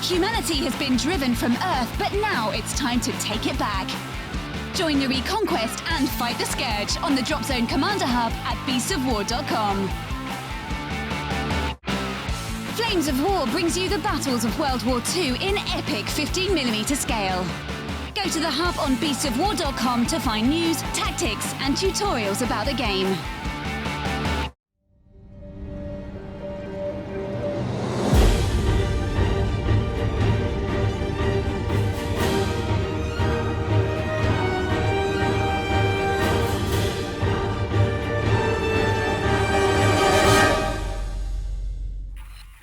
Humanity has been driven from Earth, but now it's time to take it back. Join the Reconquest and fight the Scourge on the Drop Zone Commander Hub at beastsofwar.com. Flames of War brings you the battles of World War II in epic 15mm scale. Go to the hub on beastsofwar.com to find news, tactics, and tutorials about the game.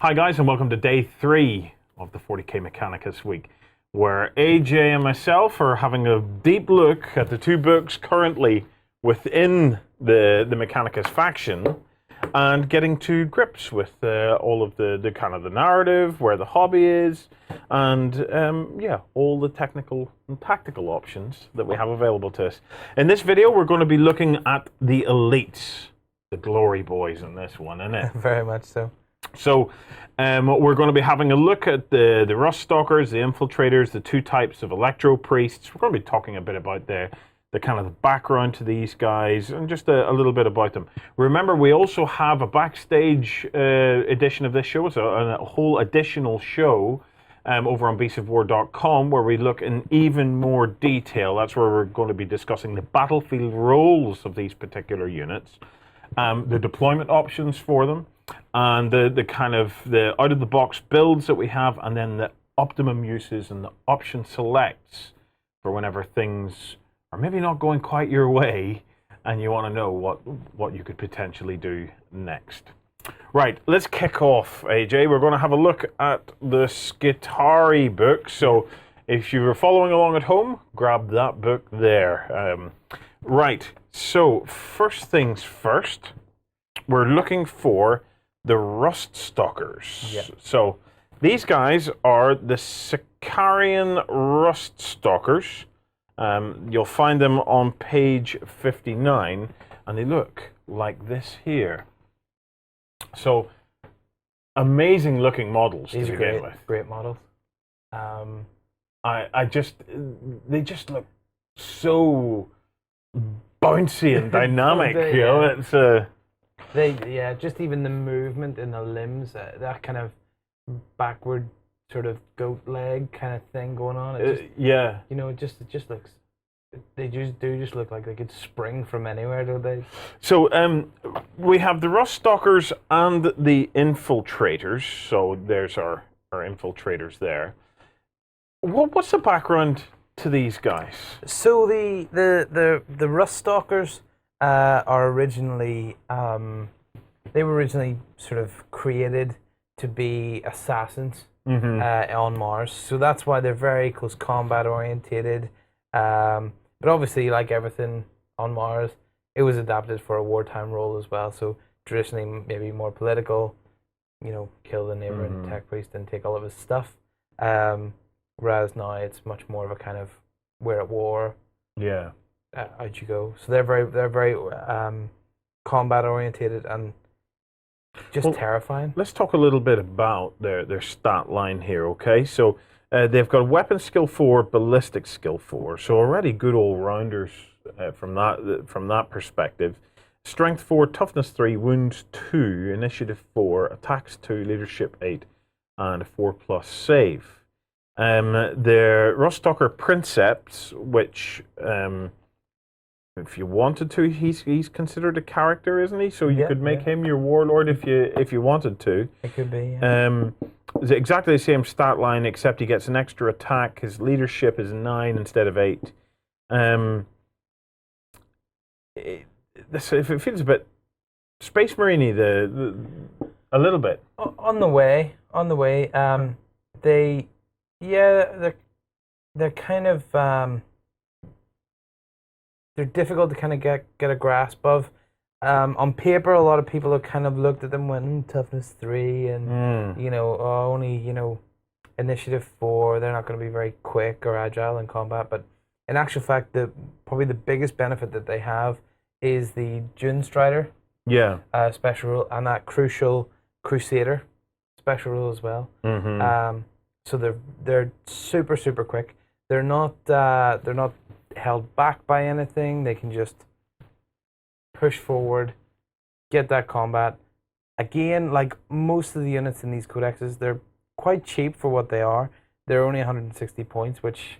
Hi guys, and welcome to day 3 of the 40k Mechanicus week, where AJ and myself are having a deep look at the 2 books currently within the Mechanicus faction, and getting to grips with all of the kind of the narrative, where the hobby is, and yeah, all the technical and tactical options that we have available to us. In this video, we're going to be looking at the elites, the glory boys in this one, isn't it? Very much so. So we're going to be having a look at the Ruststalkers, the Infiltrators, the 2 types of Electro priests. We're going to be talking a bit about the kind of the background to these guys and just a little bit about them. Remember, we also have a backstage edition of this show. It's a whole additional show over on beastsofwar.com, where we look in even more detail. That's where we're going to be discussing the battlefield roles of these particular units, the deployment options for them, and the kind of the out-of-the-box builds that we have, and then the optimum uses and the option selects for whenever things are maybe not going quite your way and you want to know what you could potentially do next. Right, let's kick off, AJ. We're going to have a look at the Sicarian book. So if you were following along at home, grab that book there. Right, so first things first, we're looking for the Ruststalkers. Yeah. So these guys are the Sicarian Ruststalkers. You'll find them on page 59, and they look like this here. So amazing looking models These to are begin with. great models. They just look so bouncy and dynamic. They, you know, it's just even the movement in the limbs, that kind of backward sort of goat leg kind of thing going on. It just, yeah. you know, it just looks. They just look like they could spring from anywhere, don't they? So we have the Ruststalkers and the Infiltrators. So there's our Infiltrators there. What's the background to these guys? So the Ruststalkers are originally they were originally sort of created to be assassins on Mars. So that's why they're very close combat orientated. But obviously, like everything on Mars, it was adapted for a wartime role as well. So traditionally, maybe more political, you know, kill the neighboring tech priest and take all of his stuff. Whereas now it's much more of a kind of we're at war. Yeah. Out you go. So they're very combat orientated and just terrifying. Let's talk a little bit about their stat line here, okay? So they've got weapon skill 4, ballistic skill 4, so already good all-rounders from that perspective. Strength 4, toughness 3, wounds 2, initiative 4, attacks 2, leadership 8, and a 4+ save. Their Ruststalker Princeps, which if you wanted to, he's considered a character, isn't he? So you could make him your warlord if you wanted to. It could be. Yeah. It's exactly the same stat line, except he gets an extra attack. His leadership is 9 instead of 8. It feels a bit Space Marine-y, a little bit. On the way. They're kind of they're difficult to kind of get a grasp of. On paper, a lot of people have kind of looked at them when toughness 3 and you know, only, you know, initiative 4. They're not going to be very quick or agile in combat, but in actual fact, probably the biggest benefit that they have is the Dune Strider special rule, and that crucial Crusader special rule as well. So they're super super quick. They're not held back by anything. They can just push forward, get that combat. Again, like most of the units in these codexes, they're quite cheap for what they are. They're only 160 points, which...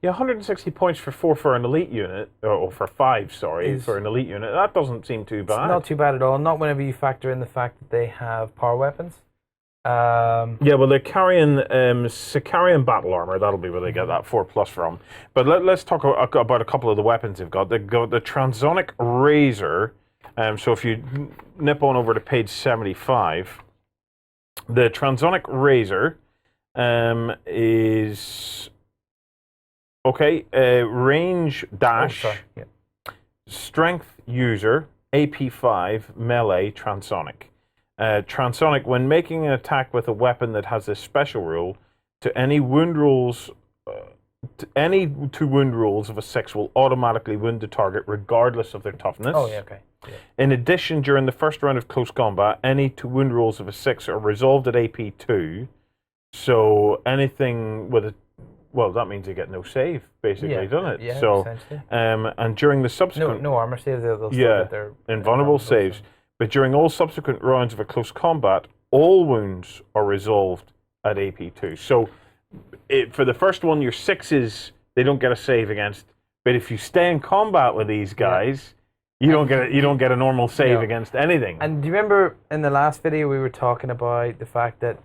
Yeah, 160 points for 4 for an elite unit, or for 5, sorry, for an elite unit. That doesn't seem too bad. It's not too bad at all. Not whenever you factor in the fact that they have power weapons. Yeah, well, they're carrying Sicarian battle armor. That'll be where they get that 4+ from. But let's talk about a couple of the weapons they've got. They've got the Transonic Razor. So if you nip on over to page 75, the Transonic Razor is... Okay, range dash, strength user, AP5, melee, transonic. Transonic, when making an attack with a weapon that has this special rule, any two wound rules of a 6 will automatically wound the target regardless of their toughness. Oh, yeah, okay. Yeah. In addition, during the first round of close combat, any 2 wound rules of a 6 are resolved at AP2. So anything with a... Well, that means you get no save, basically, doesn't it? Yeah, so, essentially. and during the subsequent... No armor saves, they'll still get their... invulnerable saves. But during all subsequent rounds of a close combat, all wounds are resolved at AP2. So, for the first one, your 6s, they don't get a save against. But if you stay in combat with these guys, you don't get a normal save against anything. And do you remember in the last video we were talking about the fact that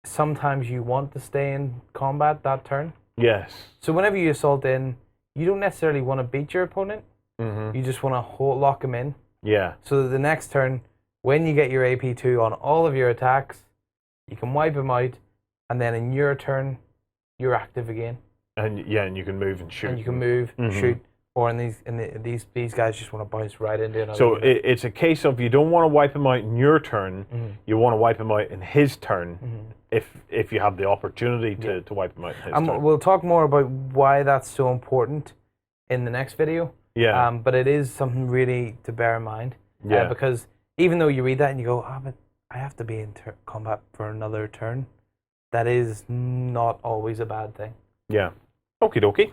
sometimes you want to stay in combat that turn? Yes. So whenever you assault in, you don't necessarily want to beat your opponent. Mm-hmm. You just want to lock him in. Yeah. So that the next turn, when you get your AP2 on all of your attacks, you can wipe him out, and then in your turn, you're active again. And and you can move and shoot. And you can move, shoot. Or these guys just want to bounce right into another. So it's a case of you don't want to wipe him out in your turn. You want to wipe him out in his turn if you have the opportunity to wipe him out in his turn. We'll talk more about why that's so important in the next video. Yeah. But it is something really to bear in mind. Yeah. Because even though you read that and you go, but I have to be in combat for another turn, that is not always a bad thing. Yeah. Okie dokie.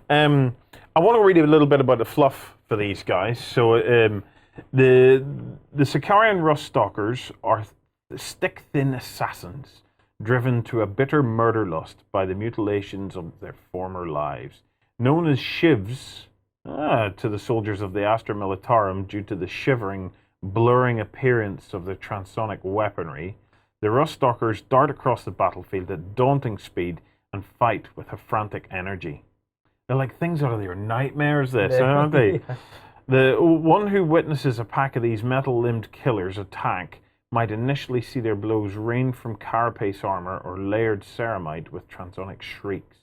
I want to read a little bit about the fluff for these guys. So the Sicarian Ruststalkers are stick-thin assassins driven to a bitter murder lust by the mutilations of their former lives. Known as shivs to the soldiers of the Astra Militarum due to the shivering, blurring appearance of their transonic weaponry, the Ruststalkers dart across the battlefield at daunting speed and fight with a frantic energy. They're like things out of your nightmares, aren't they? The one who witnesses a pack of these metal-limbed killers attack might initially see their blows rain from carapace armor or layered ceramite with transonic shrieks.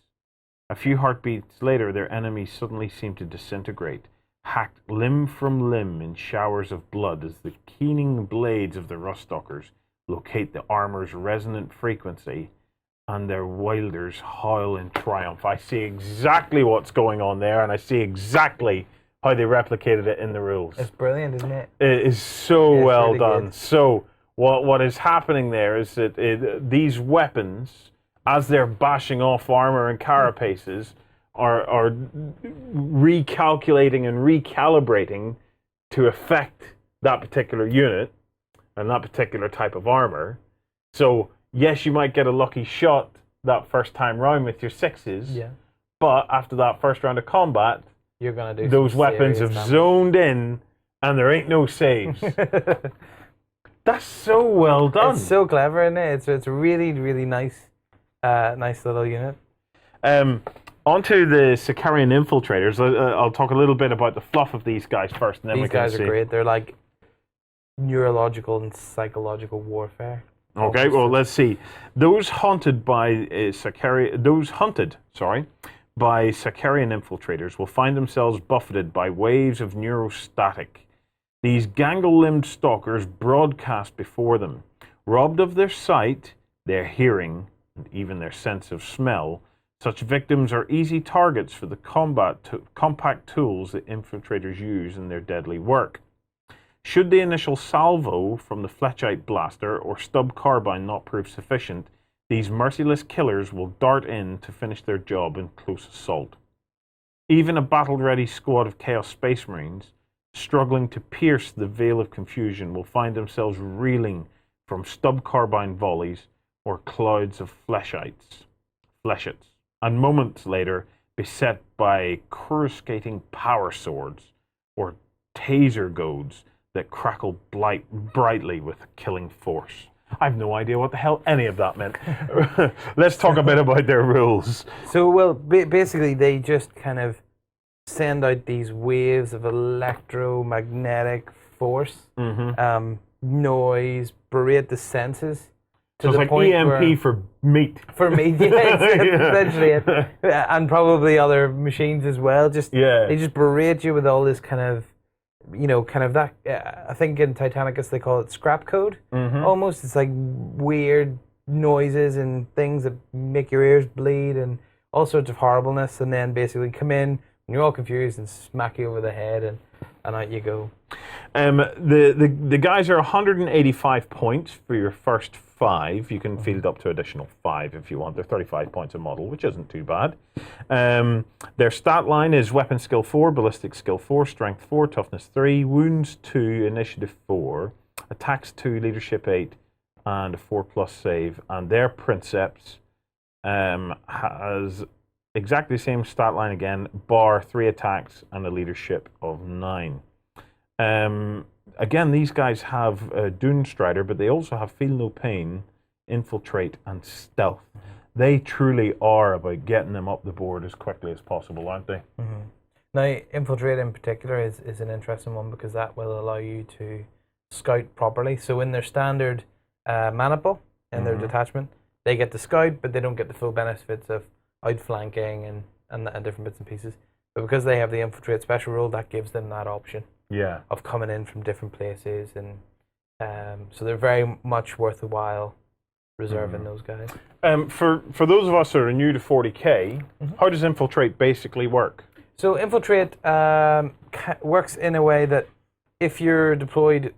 A few heartbeats later, their enemies suddenly seem to disintegrate, hacked limb from limb in showers of blood as the keening blades of the Ruststalkers locate the armor's resonant frequency and their wielders howl in triumph. I see exactly what's going on there, and I see exactly how they replicated it in the rules. It's brilliant, isn't it? It is so well really done. good. So what is happening there is that these weapons, as they're bashing off armor and carapaces, are recalculating and recalibrating to affect that particular unit and that particular type of armor. So yes, you might get a lucky shot that first time round with your 6s, but after that first round of combat, you're gonna do those weapons have zoned in and there ain't no saves. That's so well done. It's so clever, isn't it? It's a really, really nice little unit. Onto the Sicarian Infiltrators. I'll talk a little bit about the fluff of these guys first, and then These guys are great. They're like neurological and psychological warfare. Okay, well, let's see. Those hunted by Sicarian infiltrators will find themselves buffeted by waves of neurostatic. These gangle-limbed stalkers broadcast before them. Robbed of their sight, their hearing, and even their sense of smell, such victims are easy targets for the compact tools that infiltrators use in their deadly work. Should the initial salvo from the Fletchite blaster or stub carbine not prove sufficient, these merciless killers will dart in to finish their job in close assault. Even a battle-ready squad of Chaos Space Marines, struggling to pierce the veil of confusion, will find themselves reeling from stub carbine volleys or clouds of fleshets, and moments later beset by coruscating power swords or taser goads that crackle brightly with killing force. I have no idea what the hell any of that meant. Let's talk a bit about their rules. So, well, basically they just kind of send out these waves of electromagnetic force, noise, berate the senses. So it's like EMP for meat. For meat, yeah, essentially it. And probably other machines as well. They just berate you with all this kind of, kind of that, I think in Titanicus they call it scrap code, almost. It's like weird noises and things that make your ears bleed and all sorts of horribleness, and then basically come in when you're all confused and smack you over the head, and out you go. The guys are 185 points for your first 5. You can field up to additional 5 if you want. They're 35 points a model, which isn't too bad. Their stat line is weapon skill 4, ballistic skill 4, strength 4, toughness 3, wounds 2, initiative 4, attacks 2, leadership 8, and a 4+ save. And their princeps has exactly the same stat line again, bar 3 attacks and a leadership of 9. Again, these guys have Dune Strider, but they also have Feel No Pain, Infiltrate, and Stealth. They truly are about getting them up the board as quickly as possible, aren't they? Now, Infiltrate in particular is an interesting one because that will allow you to scout properly. So in their standard mana pool, in their detachment, they get to scout, but they don't get the full benefits of outflanking and different bits and pieces. But because they have the Infiltrate special rule, that gives them that option. Yeah. Of coming in from different places, and so they're very much worth a while reserving those guys. For those of us that are new to 40k, how does Infiltrate basically work? So Infiltrate works in a way that if you're deployed,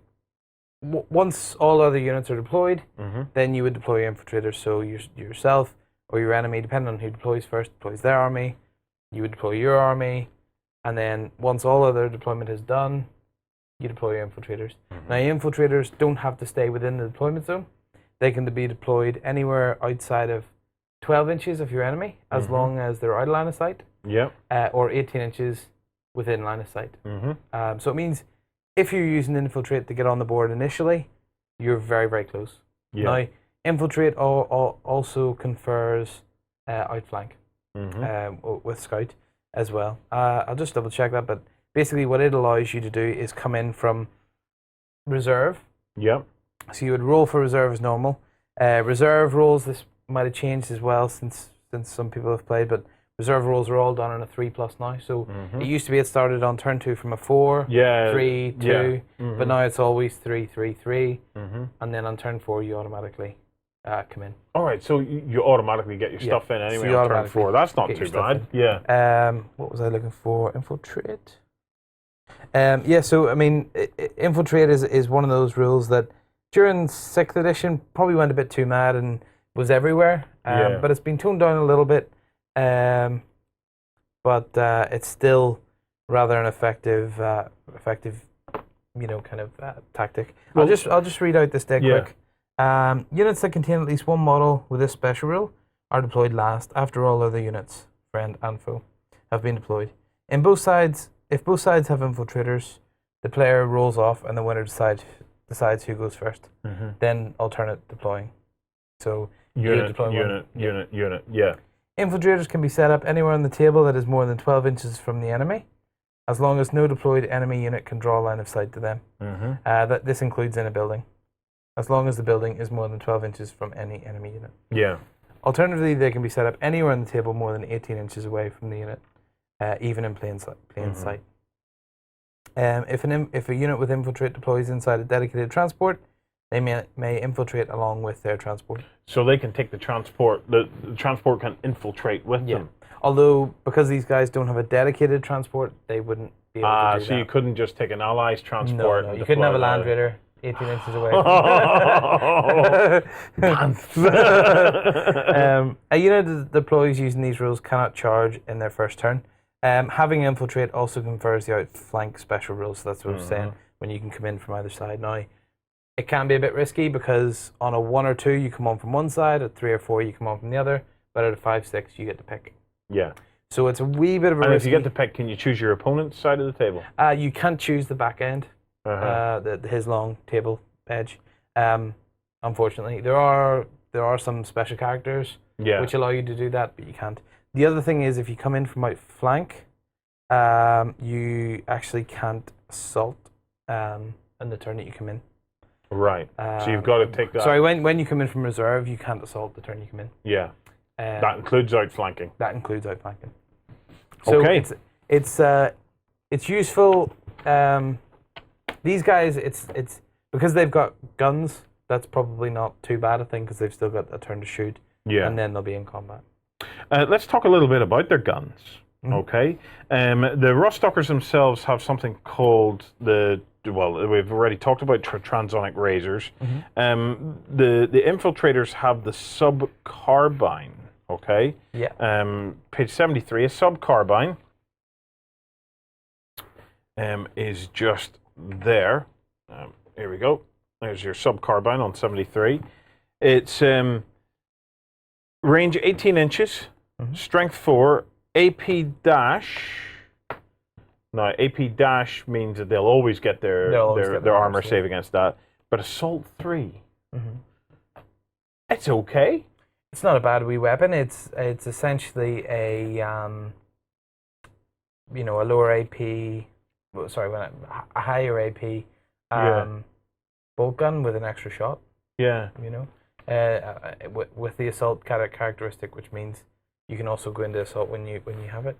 once all other units are deployed, then you would deploy your Infiltrators. So yourself or your enemy, depending on who deploys first, deploys their army. You would deploy your army. And then once all other deployment is done, you deploy your Infiltrators. Now, Infiltrators don't have to stay within the deployment zone. They can be deployed anywhere outside of 12 inches of your enemy, as long as they're out of line of sight. Yep. Or 18 inches within line of sight. So it means if you're using Infiltrate to get on the board initially, you're very, very close. Yep. Now, Infiltrate also confers outflank with Scout as well. I'll just double check that, but basically what it allows you to do is come in from reserve. Yep. So you would roll for reserve as normal. Reserve rolls, this might have changed as well since some people have played, but reserve rolls are all done on a 3+ now. So it used to be it started on turn 2 from a 4, 3, 2, but now it's always 3, 3, 3, and then on turn 4 you automatically come in. All right, so you automatically get your stuff in anyway on turn 4. That's not too bad. Yeah. What was I looking for? Infiltrate. So I mean, Infiltrate is one of those rules that during 6th edition probably went a bit too mad and was everywhere. But it's been toned down a little bit. But it's still rather an effective, tactic. Well, I'll just read out this deck quick. Units that contain at least one model with this special rule are deployed last after all other units, friend and foe, have been deployed. If both sides have Infiltrators, the player rolls off and the winner decides who goes first. Then alternate deploying. So unit. Infiltrators can be set up anywhere on the table that is more than 12 inches from the enemy, as long as no deployed enemy unit can draw line of sight to them. This includes in a building, as long as the building is more than 12 inches from any enemy unit. Yeah. Alternatively, they can be set up anywhere on the table more than 18 inches away from the unit, even in plain sight. If a unit with Infiltrate deploys inside a dedicated transport, they may infiltrate along with their transport. So they can take the transport. The transport can infiltrate with them. Although, because these guys don't have a dedicated transport, they wouldn't be able to do that. So you couldn't just take an ally's transport. No, you couldn't have a Land Raider. 18 inches away. The deploys using these rules cannot charge in their first turn. Having infiltrate also confers the outflank special rules, so that's what I was saying, when you can come in from either side. Now, it can be a bit risky because on a 1 or 2 you come on from one side, at 3 or 4 you come on from the other, but at a 5, 6 you get to pick. Yeah. So it's a wee bit of a And risky. if you get to pick, can you choose your opponent's side of the table? You can't choose the back end, his long table edge. Unfortunately, there are some special characters which allow you to do that, but you can't. The other thing is, if you come in from outflank, you actually can't assault in the turn that you come in. Right. So you've got to take that. Sorry, when you come in from reserve, you can't assault the turn you come in. Yeah. That includes outflanking. That includes outflanking. So okay. It's useful. These guys, it's because they've got guns. That's probably not too bad a thing because they've still got a turn to shoot. Yeah. And then they'll be in combat. Let's talk a little bit about their guns. Okay. The Ruststalkers themselves have something called we've already talked about transonic razors. The Infiltrators have the sub-carbine. Okay. Yeah. Page 73, a sub-carbine is just there. Here we go. There's your sub-carbine on 73. It's range 18 inches, strength 4, AP dash. Now, AP dash means that they'll always get their armor save against that. But assault 3, it's okay. It's not a bad wee weapon. It's essentially a lower AP, a higher AP bolt gun with an extra shot. Yeah. With the assault characteristic, which means you can also go into assault when you have it.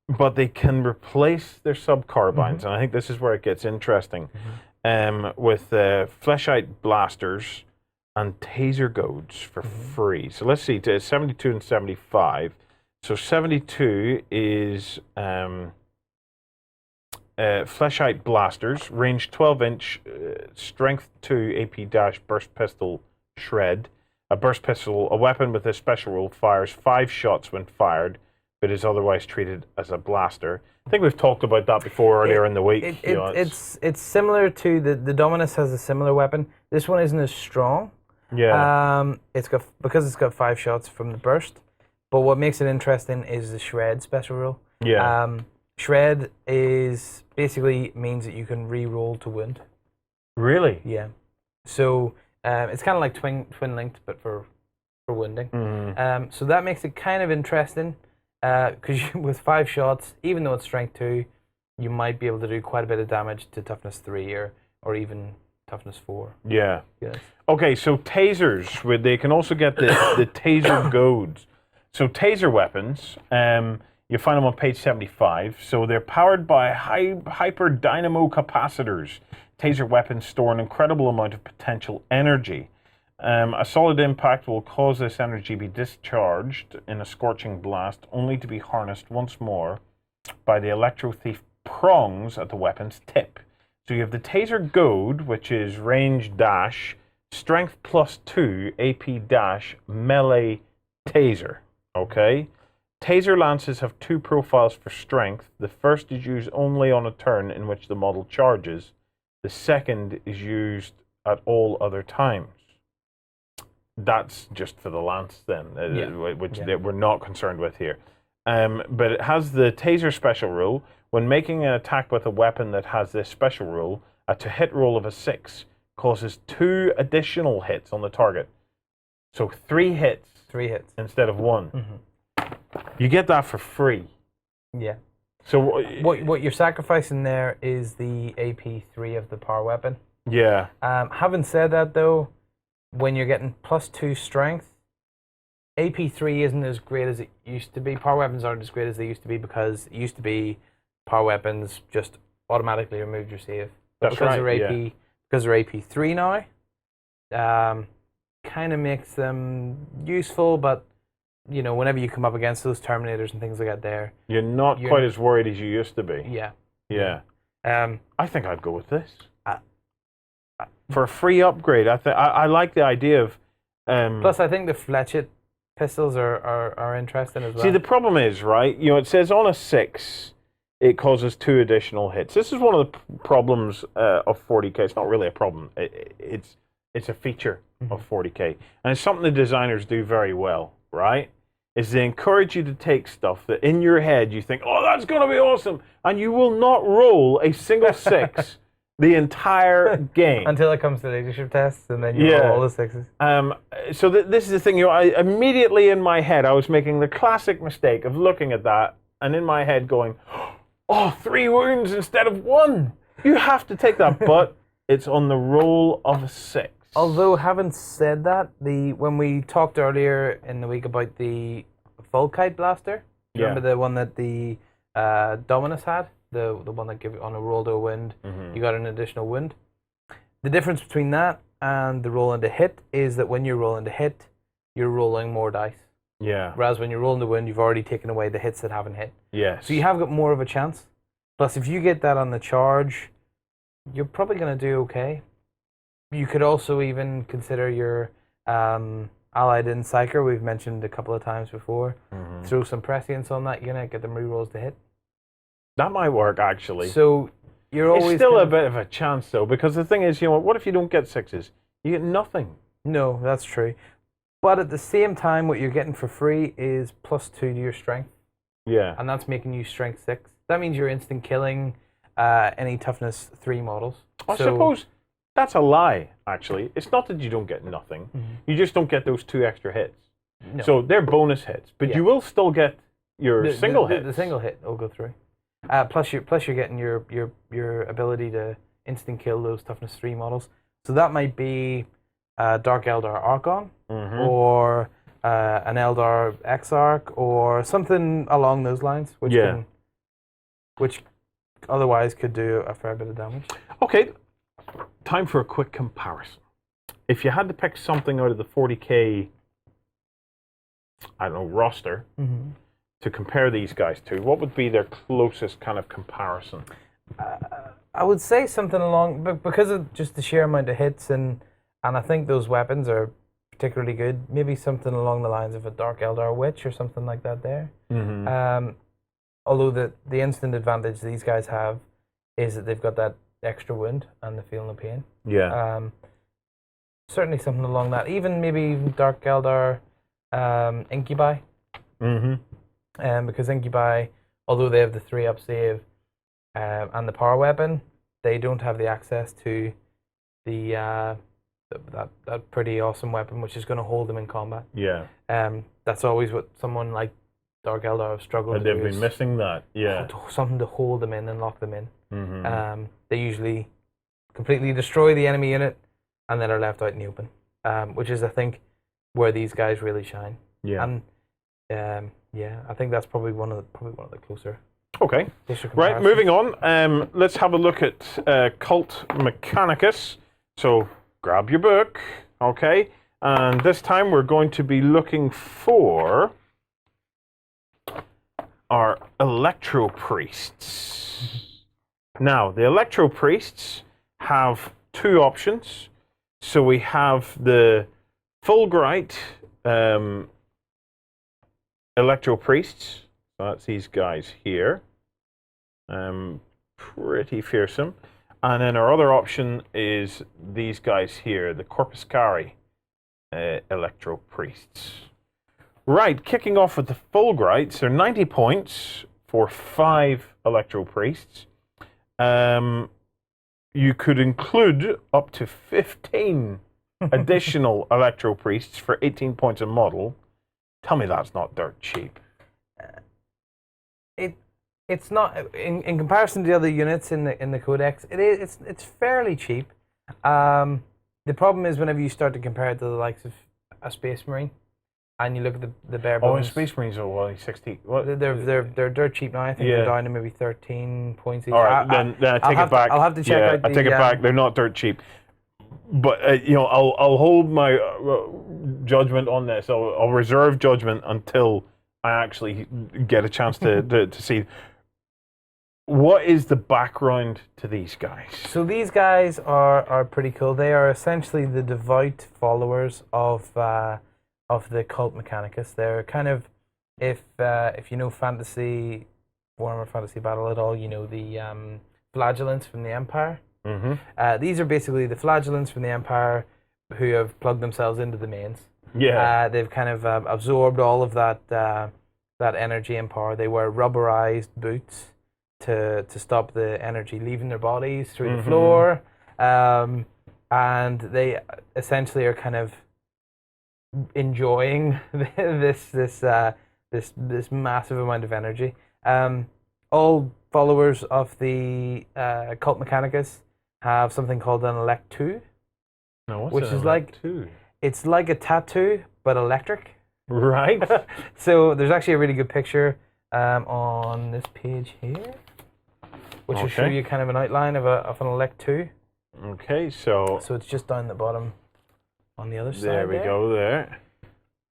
But they can replace their sub-carbines, and I think this is where it gets interesting, with fleshite blasters and taser goads for free. So let's see, 72 and 75. So 72 is fleshite blasters, range 12-inch, strength 2, AP dash, burst pistol, shred. A burst pistol, a weapon with this special rule, fires 5 shots when fired, but is otherwise treated as a blaster. I think we've talked about that before earlier in the week. It's similar to the Dominus has a similar weapon. This one isn't as strong. Yeah. Because it's got 5 shots from the burst. But what makes it interesting is the shred special rule. Yeah. Shred is basically means that you can re-roll to wound. Really? Yeah. So it's kind of like twin linked, but for wounding. So that makes it kind of interesting. Because with 5 shots, even though it's strength 2, you might be able to do quite a bit of damage to toughness 3 or even toughness 4. Yeah. Yes. Okay, so tasers, they can also get the taser goads. So taser weapons, you find them on page 75. So they're powered by hyper dynamo capacitors. Taser weapons store an incredible amount of potential energy. A solid impact will cause this energy to be discharged in a scorching blast, only to be harnessed once more by the Electro Thief prongs at the weapon's tip. So you have the taser goad, which is range dash, strength +2, AP dash, melee taser. Okay? Taser lances have 2 profiles for strength. The first is used only on a turn in which the model charges. The second is used at all other times. That's just for the lance then, which we're not concerned with here. But it has the taser special rule. When making an attack with a weapon that has this special rule, a to-hit roll of a 6 causes 2 additional hits on the target. So 3 hits. 3 hits. Instead of 1. You get that for free. Yeah. So what you're sacrificing there is the AP3 of the power weapon. Yeah. Having said that, though, when you're getting +2 strength, AP3 isn't as great as it used to be. Power weapons aren't as great as they used to be because it used to be power weapons just automatically removed your save. But That's right. Because they're AP3 now, kind of makes them useful, but whenever you come up against those Terminators and things like that, you're not quite as worried as you used to be. Yeah. Yeah. I think I'd go with this. for a free upgrade. I like the idea of. Plus, I think the fletchet pistols are interesting as well. See, the problem is, right? It says on a 6, it causes 2 additional hits. This is one of the problems of 40k. It's not really a problem. It's a feature of 40k, and it's something the designers do very well, right? Is they encourage you to take stuff that in your head you think, oh, that's going to be awesome, and you will not roll a single 6 the entire game until it comes to leadership tests, and then you roll all the 6s. So this is the thing. I immediately in my head I was making the classic mistake of looking at that and in my head going, oh, 3 wounds instead of 1. You have to take that, but it's on the roll of a 6. Although, having said that, when we talked earlier in the week about the Volkite Blaster, remember the one that the Dominus had? The one that gave you on a roll to a wind, you got an additional wound. The difference between that and the roll into hit is that when you're rolling to hit, you're rolling more dice. Yeah. Whereas when you're rolling to wind, you've already taken away the hits that haven't hit. Yes. So you have got more of a chance. Plus, if you get that on the charge, you're probably going to do okay. You could also even consider your allied in Psyker, we've mentioned a couple of times before. Throw some prescience on that unit, get them rerolls to hit. That might work, actually. So you're always... It's still a bit of a chance, though, because the thing is, what if you don't get 6s? You get nothing. No, that's true. But at the same time, what you're getting for free is +2 to your strength. Yeah. And that's making you strength 6. That means you're instant killing any toughness 3 models. I suppose... That's a lie, actually. It's not that you don't get nothing. You just don't get those 2 extra hits. No. So they're bonus hits, but you will still get your single hit. The single hit will go through. Plus you're getting your ability to instant kill those toughness 3 models. So that might be Dark Eldar Archon, or an Eldar Exarch, or something along those lines, which otherwise could do a fair bit of damage. Okay. Time for a quick comparison. If you had to pick something out of the 40k, roster to compare these guys to, what would be their closest kind of comparison? I would say something along, because of just the sheer amount of hits, and I think those weapons are particularly good, maybe something along the lines of a Dark Eldar Witch or something like that there. Although the instant advantage these guys have is that they've got that extra wound and the feeling of pain. Yeah. Certainly something along that. Maybe Dark Eldar Incubi. Because Incubi, although they have the 3-up save and the power weapon, they don't have the access to the that pretty awesome weapon, which is going to hold them in combat. Yeah. That's always what someone like Dark Eldar have struggled to do. They've been missing that. Yeah. Something to hold them in and lock them in. They usually completely destroy the enemy unit and then are left out in the open, which is, I think, where these guys really shine. Yeah. And I think that's probably one of the closer. Okay. Right. Moving on. Let's have a look at Cult Mechanicus. So grab your book. Okay. And this time we're going to be looking for our Electro Priests. Now, the Electro Priests have 2 options. So we have the Fulgurite Electro Priests. So that's these guys here. Pretty fearsome. And then our other option is these guys here, the Corpuscari Electro Priests. Right, kicking off with the Fulgurites, they're 90 points for 5 Electro Priests. You could include up to 15 additional Electro Priests for 18 points a model. Tell me that's not dirt cheap. It's not in comparison to the other units in the Codex. It's fairly cheap. The problem is whenever you start to compare it to the likes of a Space Marine, and you look at the bare bones. Oh, Space Marines are only 60. What? They're dirt cheap now. I think they're down to maybe 13 points each. All right, then I take it back. I'll have to check out. I take it back. They're not dirt cheap. But I'll hold my judgment on this. I'll reserve judgment until I actually get a chance to see. what is the background to these guys? So these guys are pretty cool. They are essentially the devout followers of the cult Mechanicus. They're kind of, if you know fantasy, Warhammer Fantasy Battle at all, you know the flagellants from the Empire. Mm-hmm. These are basically the flagellants from the Empire who have plugged themselves into the mains. Yeah. They've kind of absorbed all of that energy and power. They wear rubberized boots to stop the energy leaving their bodies through the floor, and they essentially are kind of enjoying this massive amount of energy. All followers of the cult Mechanicus have something called an Electro, which is it's like a tattoo but electric. Right. So there's actually a really good picture on this page here, which will show you kind of an outline of an Electro. Okay, so it's just down the bottom on the other side. There we go. There.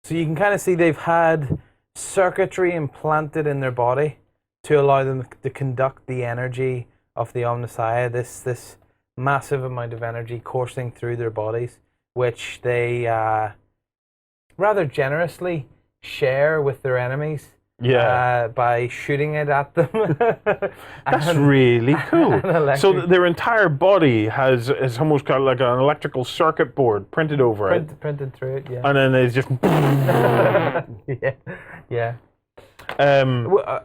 So you can kind of see they've had circuitry implanted in their body to allow them to conduct the energy of the Omnissiah. This massive amount of energy coursing through their bodies, which they rather generously share with their enemies. Yeah. By shooting it at them. That's really cool. So their entire body has almost got like an electrical circuit board printed over it. Printed through it, yeah. And then it's just... yeah.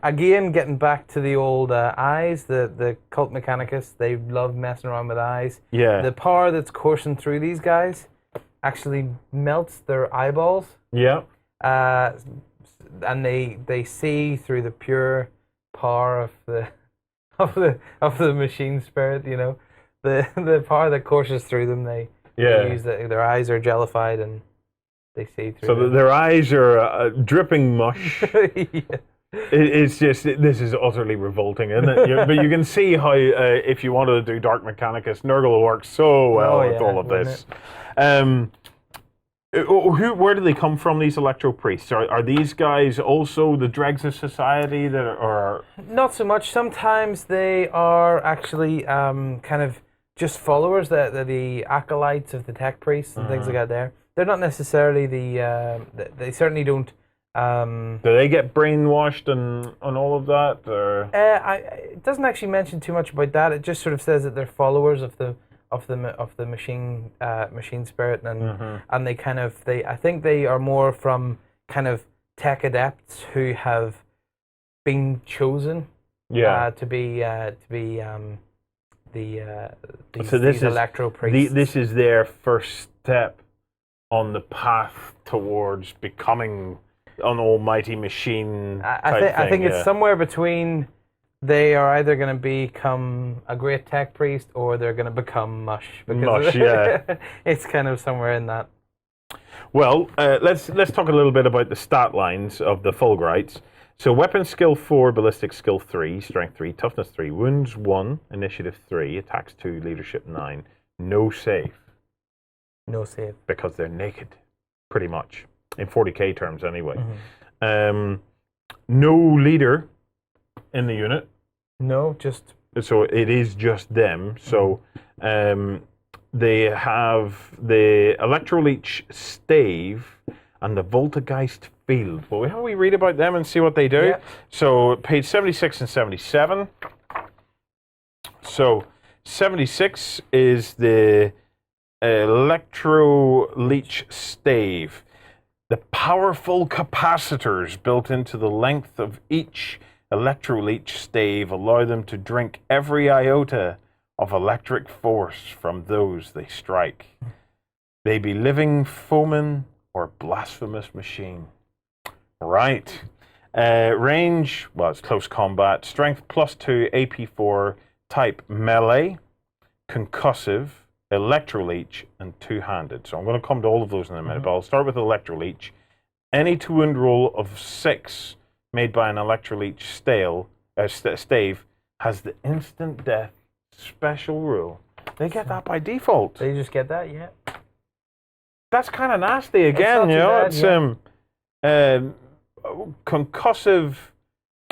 Again, getting back to the old eyes, the cult Mechanicus, they love messing around with eyes. Yeah. The power that's coursing through these guys actually melts their eyeballs. Yeah. And they see through the pure power of the machine spirit, you know, the power that courses through them. They use their eyes are jellified and they see through. So their eyes are dripping mush. It's just, this is utterly revolting, isn't it? But you can see how if you wanted to do Dark Mechanicus, Nurgle will work so well with all of this. Where do they come from, these Electro priests? Are these guys also the dregs of society that are... Not so much. Sometimes they are actually kind of just followers, the acolytes of the tech priests and things like that. They're not necessarily they certainly don't... do they get brainwashed and all of that? Or? It doesn't actually mention too much about that. It just sort of says that they're followers of the machine spirit, and they kind of I think they are more from kind of tech adepts who have been chosen to be these Electro priests. This is their first step on the path towards becoming an almighty machine. I think it's somewhere between. They are either going to become a great tech priest or they're going to become mush. Mush, yeah. It's kind of somewhere in that. Well, let's talk a little bit about the stat lines of the Fulgrites. So weapon skill 4, ballistic skill 3, strength 3, toughness 3, wounds 1, initiative 3, attacks 2, leadership 9. No save. No save. Because they're naked, pretty much. In 40k terms, anyway. No leader in the unit. No, just... So it is just them. So they have the Electroleech Stave and the Voltageist Field. Well, how we read about them and see what they do? Yeah. So page 76 and 77. So 76 is the Electroleech Stave. The powerful capacitors built into the length of each Electroleech stave allow them to drink every iota of electric force from those they strike. They be living foeman or blasphemous machine. Right. Range, well, it's close combat. Strength +2, AP4, type melee, concussive, Electroleech, and two-handed. So I'm going to come to all of those in a minute, but I'll start with Electroleech. Any to-wound roll of 6 made by an Electroleech stave has the instant death special rule. They get that by default. They just get that, yeah. That's kind of nasty again, you know. It's concussive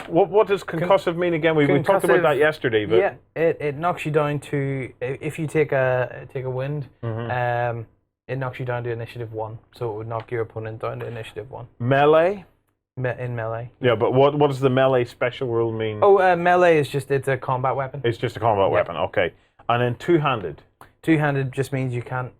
What does concussive mean again? We talked about that yesterday, but yeah, it knocks you down to if you take a wind, it knocks you down to initiative 1. So it would knock your opponent down to initiative 1. Melee. In melee. Yeah, but what does the melee special rule mean? Oh, melee is it's a combat weapon. It's just a combat weapon. Okay, and then two-handed. Two-handed just means you can't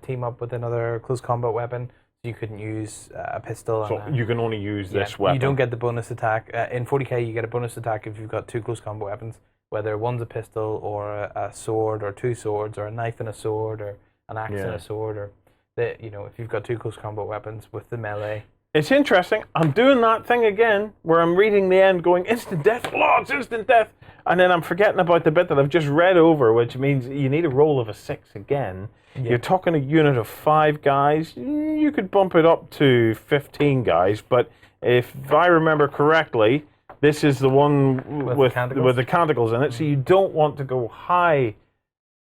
team up with another close combat weapon. You couldn't use a pistol. So you can only use this weapon. You don't get the bonus attack. In 40k, you get a bonus attack if you've got 2 close combat weapons, whether one's a pistol or a sword or 2 swords or a knife and a sword or an axe and a sword, or if you've got 2 close combat weapons with the melee. It's interesting. I'm doing that thing again where I'm reading the end going, instant death, it's instant death. And then I'm forgetting about the bit that I've just read over, which means you need a roll of a 6 again. Yeah. You're talking a unit of 5 guys. You could bump it up to 15 guys, but if I remember correctly, this is the one with the canticles in it, so you don't want to go high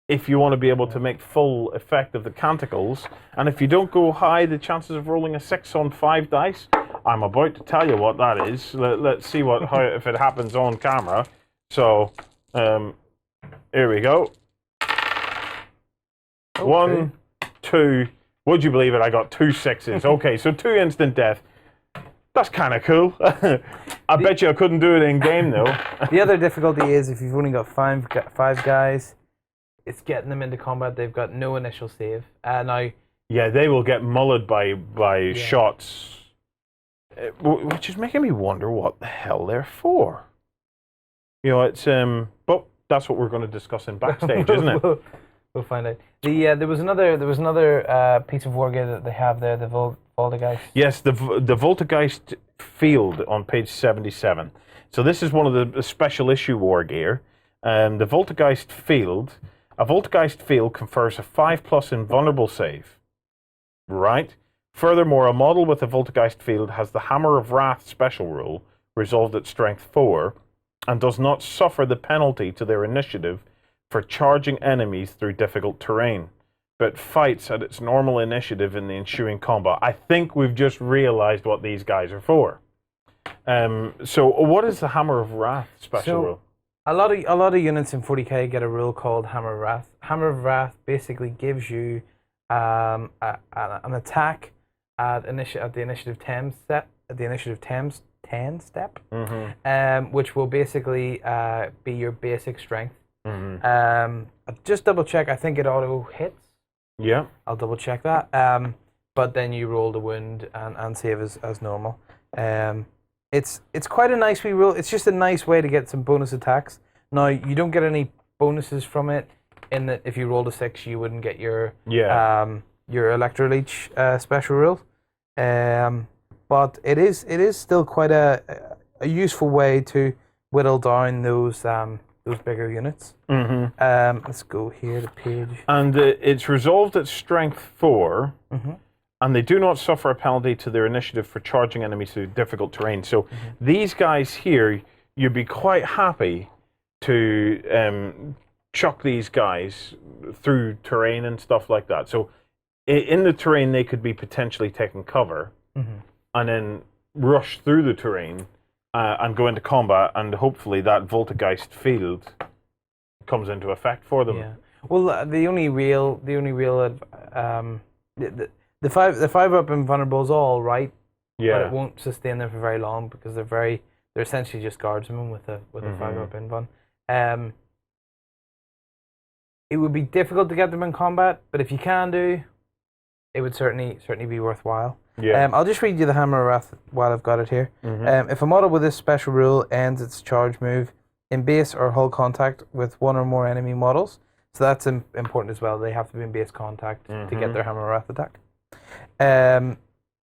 if you want to be able to make full effect of the canticles. And if you don't go high, the chances of rolling a 6 on 5 dice, I'm about to tell you what that is. Let's see if it happens on camera. So, here we go. Okay. 1, 2. Would you believe it? I got 2 6s. Okay, so 2 instant death. That's kind of cool. I bet you I couldn't do it in game though. The other difficulty is if you've only got 5 guys, it's getting them into combat. They've got no initial save. Now. Yeah, they will get mullered by shots, which is making me wonder what the hell they're for. It's but that's what we're going to discuss in backstage, isn't it? We'll find out. There was another piece of war gear that they have there, the Voltgeist. Yes, the Voltgeist field on page 77. So this is one of the special issue war gear. The Voltgeist field. A Voltgeist field confers a 5+ invulnerable save. Right. Furthermore, a model with a Voltgeist field has the Hammer of Wrath special rule, resolved at strength 4, and does not suffer the penalty to their initiative for charging enemies through difficult terrain, but fights at its normal initiative in the ensuing combat. I think we've just realized what these guys are for. So what is the Hammer of Wrath special rule? A lot of units in 40k get a rule called Hammer of Wrath. Hammer of Wrath basically gives you an attack at the initiative 10 step. At the initiative 10 step, which will basically be your basic strength. Just double check. I think it auto hits. Yeah, I'll double check that. But then you roll the wound and save as normal. It's quite a nice wee rule. It's just a nice way to get some bonus attacks. Now you don't get any bonuses from it. In that, if you rolled a 6, you wouldn't get your Electro Leech special rule. But it is still quite a useful way to whittle down those bigger units. Let's go here to page. And it's resolved at strength 4, and they do not suffer a penalty to their initiative for charging enemies through difficult terrain. So these guys here, you'd be quite happy to chuck these guys through terrain and stuff like that. So in the terrain, they could be potentially taking cover. And then rush through the terrain and go into combat, and hopefully that Voltgeist field comes into effect for them. Yeah. Well, the 5-up invulnerable is all right. Yeah. But it won't sustain them for very long because they're essentially just guardsmen with a 5-up invuln. It would be difficult to get them in combat, but if you can do, it would certainly be worthwhile. Yeah. I'll just read you the Hammer of Wrath while I've got it here. If a model with this special rule ends its charge move in base or hull contact with one or more enemy models, so that's important as well. They have to be in base contact to get their Hammer of Wrath attack.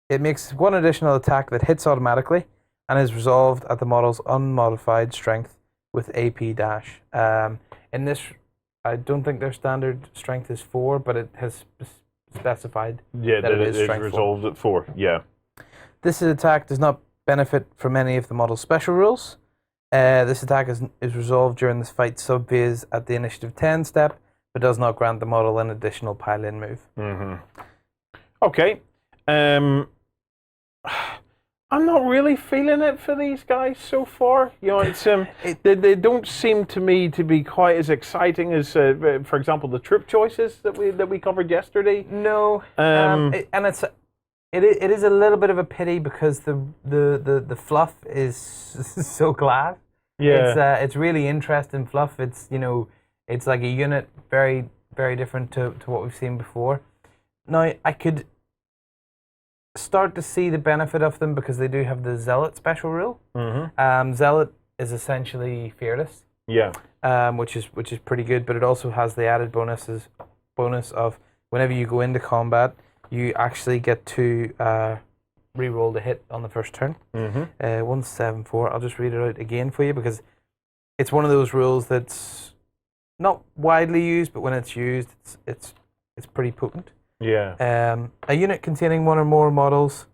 It makes one additional attack that hits automatically and is resolved at the model's unmodified strength with AP dash. In this, I don't think their standard strength is 4, but it has specified that it is resolved at 4. Yeah. This attack does not benefit from any of the model's special rules. This attack is resolved during this fight sub-phase at the initiative 10 step, but does not grant the model an additional pile-in move. Okay. I'm not really feeling it for these guys so far. You know, it's they don't seem to me to be quite as exciting as, for example, the troop choices that we covered yesterday. No, and it is a little bit of a pity because the fluff is so glad. Yeah, it's really interesting fluff. It's it's like a unit very very different to what we've seen before. Now I could start to see the benefit of them because they do have the Zealot special rule. Mm-hmm. Zealot is essentially fearless. Yeah. Which is pretty good, but it also has the added bonus of whenever you go into combat, you actually get to re-roll the hit on the first turn. 174. I'll just read it out again for you because it's one of those rules that's not widely used, but when it's used, it's pretty potent. Yeah. A unit containing one or more models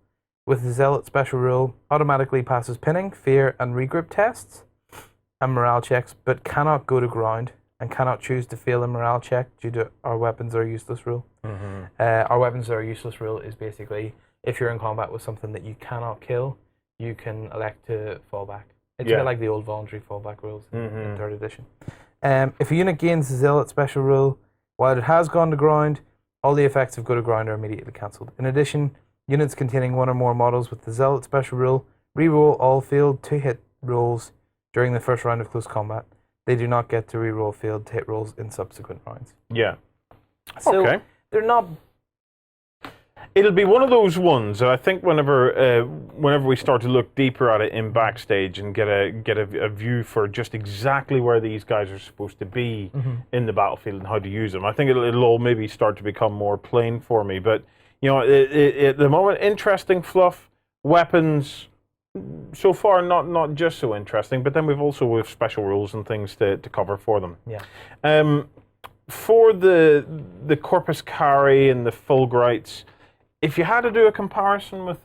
with the Zealot special rule automatically passes pinning, fear, and regroup tests and morale checks, but cannot go to ground and cannot choose to fail a morale check due to our weapons are useless rule. Our weapons are useless rule is basically if you're in combat with something that you cannot kill, you can elect to fall back. It's a bit like the old voluntary fallback rules in 3rd edition. If a unit gains the Zealot special rule while it has gone to ground, all the effects of go to ground are immediately cancelled. In addition, units containing one or more models with the Zealot special rule reroll all failed to hit rolls during the first round of close combat. They do not get to reroll failed to hit rolls in subsequent rounds. Yeah. So okay. They're not. It'll be one of those ones. I think whenever we start to look deeper at it in backstage and get a view for just exactly where these guys are supposed to be in the battlefield and how to use them, I think it'll all maybe start to become more plain for me. But at the moment, interesting fluff, weapons. So far, not just so interesting. But then we've special rules and things to cover for them. Yeah. For the Corpus Cari and the Fulgrites. If you had to do a comparison with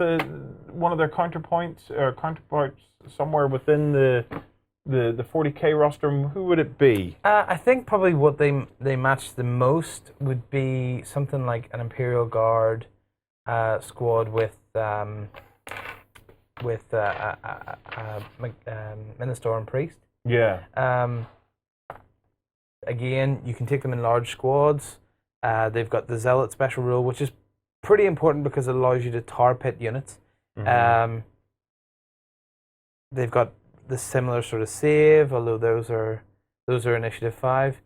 one of their counterparts somewhere within the 40k roster, who would it be? I think probably what they match the most would be something like an Imperial Guard squad with Minister and Priest. Yeah. Again, you can take them in large squads. They've got the Zealot special rule, which is pretty important because it allows you to tar pit units. They've got the similar sort of save, although those are initiative 5,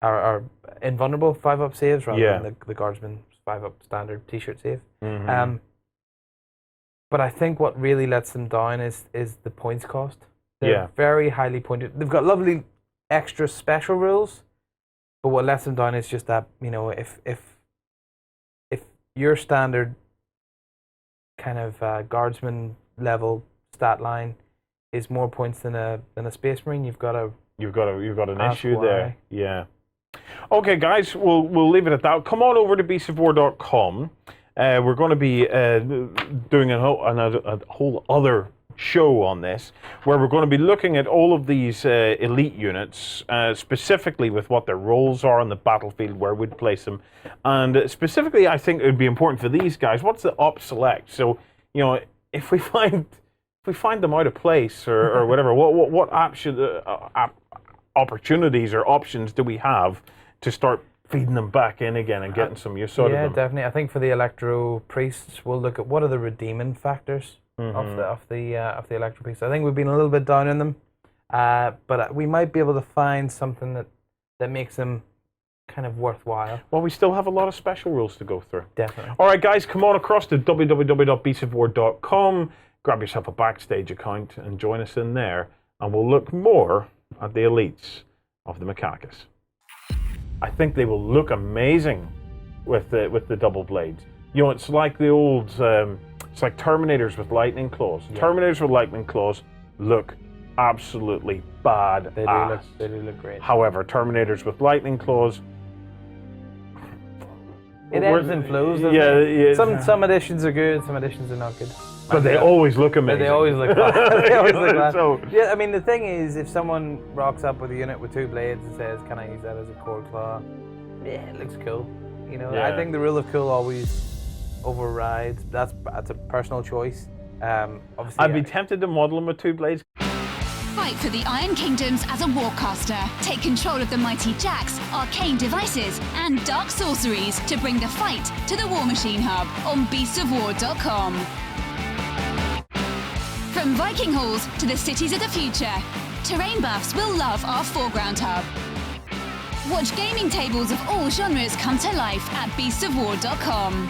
are invulnerable 5-up saves rather than the Guardsman 5-up standard t-shirt save. But I think what really lets them down is the points cost. They're very highly pointed. They've got lovely extra special rules, but what lets them down is just that if your standard kind of guardsman level stat line is more points than a Space Marine, you've got an issue there. Yeah. Okay, guys, we'll leave it at that. Come on over to beastsofwar.com. We're going to be doing a whole other show on this, where we're going to be looking at all of these elite units, specifically with what their roles are on the battlefield, where we'd place them, and specifically, I think it would be important for these guys. What's the op select? So, if we find them out of place or whatever, what opportunities or options do we have to start feeding them back in again and getting some use out of them? Yeah, definitely. I think for the Electro priests, we'll look at what are the redeeming factors of the Electro priests. I think we've been a little bit down on them, but we might be able to find something that makes them kind of worthwhile. Well, we still have a lot of special rules to go through. Definitely. All right, guys, come on across to www.beastsofwar.com, grab yourself a backstage account and join us in there, and we'll look more at the elites of the Mechanicus. I think they will look amazing with the double blades. It's like the old, it's like Terminators with lightning claws. Yeah. Terminators with lightning claws look absolutely bad. They do look great. However, Terminators with lightning claws, it ebbs and flows. Yeah. Some editions are good, some editions are not good. But they always look amazing. But they always look bad. They always look bad. So, yeah, I mean, the thing is, if someone rocks up with a unit with 2 blades and says, "Can I use that as a core claw?" Yeah, it looks cool. I think the rule of cool always overrides. That's a personal choice. Obviously, I'd be tempted to model him with 2 blades. Fight for the Iron Kingdoms as a warcaster. Take control of the mighty jacks, arcane devices, and dark sorceries to bring the fight to the War Machine Hub on beastsofwar.com. From Viking halls to the cities of the future, terrain buffs will love our foreground hub. Watch gaming tables of all genres come to life at beastsofwar.com.